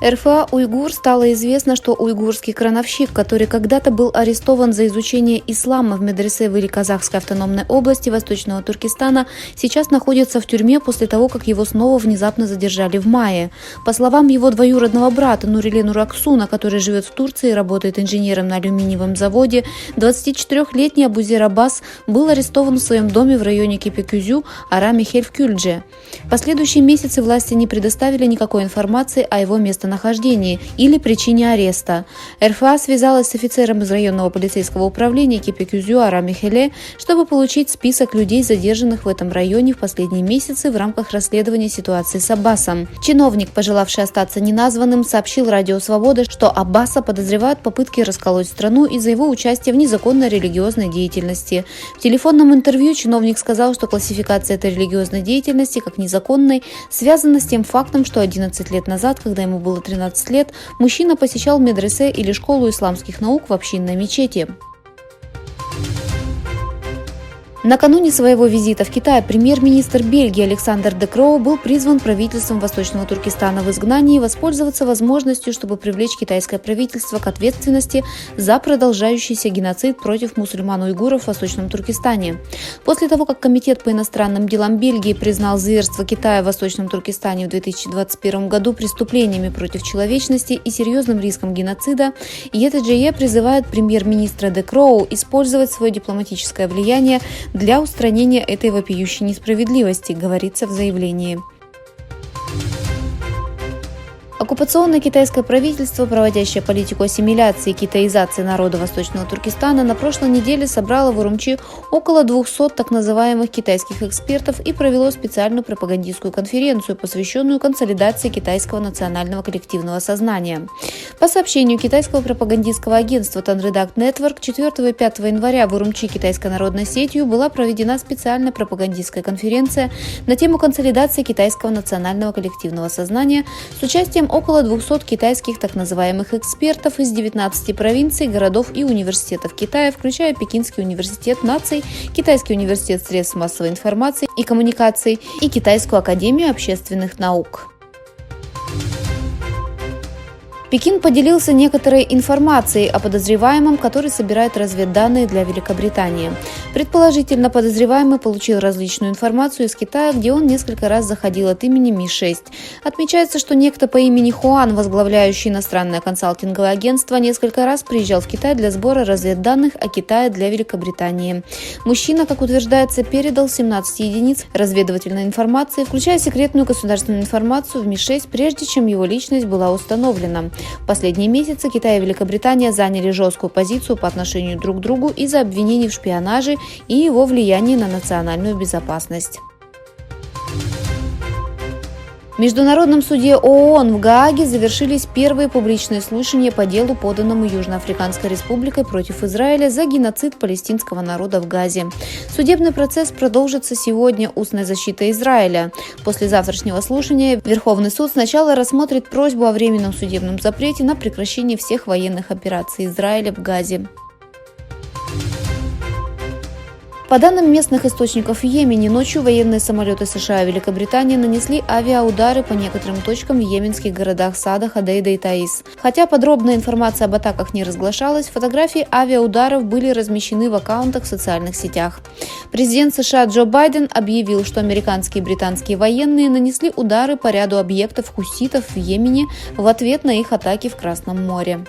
РФА «Уйгур» стало известно, что уйгурский крановщик, который когда-то был арестован за изучение ислама в медресе в Великоказахской автономной области Восточного Туркестана, сейчас находится в тюрьме после того, как его снова внезапно задержали в мае. По словам его двоюродного брата Нуриле Нураксуна, который живет в Турции и работает инженером на алюминиевом заводе, 24-летний Абузер Аббас был арестован в своем доме в районе Кепекюзю, Арами Хельфкюльдже. В последующие месяцы власти не предоставили никакой информации о его местонахождении или причине ареста. РФА связалась с офицером из районного полицейского управления Кепекюзю Арами Хеле, чтобы получить список людей, задержанных в этом районе в последние месяцы в рамках расследования ситуации с Аббасом. Чиновник, пожелавший остаться неназванным, сообщил Радио Свобода, что Аббаса подозревают в попытке расколоть страну из-за его участия в незаконной религиозной деятельности. В телефонном интервью чиновник сказал, что классификация этой религиозной деятельности как незаконной связана с тем фактом, что 11 лет назад, когда ему было 13 лет, мужчина посещал медресе или школу исламских наук в общинной мечети. Накануне своего визита в Китай премьер-министр Бельгии Александр Де Кроу был призван правительством Восточного Туркестана в изгнании воспользоваться возможностью, чтобы привлечь китайское правительство к ответственности за продолжающийся геноцид против мусульман-уйгуров в Восточном Туркестане. После того, как Комитет по иностранным делам Бельгии признал зверство Китая в Восточном Туркестане в 2021 году преступлениями против человечности и серьезным риском геноцида, ЕТЖЕ призывает премьер-министра Де Кроу использовать свое дипломатическое влияние для устранения этой вопиющей несправедливости, говорится в заявлении. Оккупационное китайское правительство, проводящее политику ассимиляции и китаизации народа Восточного Туркестана, на прошлой неделе собрало в Урумчи около 200 так называемых китайских экспертов и провело специальную пропагандистскую конференцию, посвященную консолидации китайского национального коллективного сознания. По сообщению китайского пропагандистского агентства Tanredact Network, 4 и 5 января в Урумчи китайской народной сетью была проведена специальная пропагандистская конференция на тему консолидации китайского национального коллективного сознания с участием около 200 китайских так называемых экспертов из 19 провинций, городов и университетов Китая, включая Пекинский университет наций, Китайский университет средств массовой информации и коммуникаций и Китайскую академию общественных наук. Пекин поделился некоторой информацией о подозреваемом, который собирает разведданные для Великобритании. Предположительно, подозреваемый получил различную информацию из Китая, где он несколько раз заходил от имени Ми-6. Отмечается, что некто по имени Хуан, возглавляющий иностранное консалтинговое агентство, несколько раз приезжал в Китай для сбора разведданных о Китае для Великобритании. Мужчина, как утверждается, передал 17 единиц разведывательной информации, включая секретную государственную информацию в Ми-6, прежде чем его личность была установлена. В последние месяцы Китай и Великобритания заняли жесткую позицию по отношению друг к другу из-за обвинений в шпионаже и его влиянии на национальную безопасность. В Международном суде ООН в Гааге завершились первые публичные слушания по делу, поданному Южноафриканской республикой против Израиля за геноцид палестинского народа в Газе. Судебный процесс продолжится сегодня устной защитой Израиля. После завтрашнего слушания Верховный суд сначала рассмотрит просьбу о временном судебном запрете на прекращение всех военных операций Израиля в Газе. По данным местных источников в Йемене, ночью военные самолеты США и Великобритании нанесли авиаудары по некоторым точкам в йеменских городах Сада, Ходейда и Таиз. Хотя подробная информация об атаках не разглашалась, фотографии авиаударов были размещены в аккаунтах в социальных сетях. Президент США Джо Байден объявил, что американские и британские военные нанесли удары по ряду объектов хуситов в Йемене в ответ на их атаки в Красном море.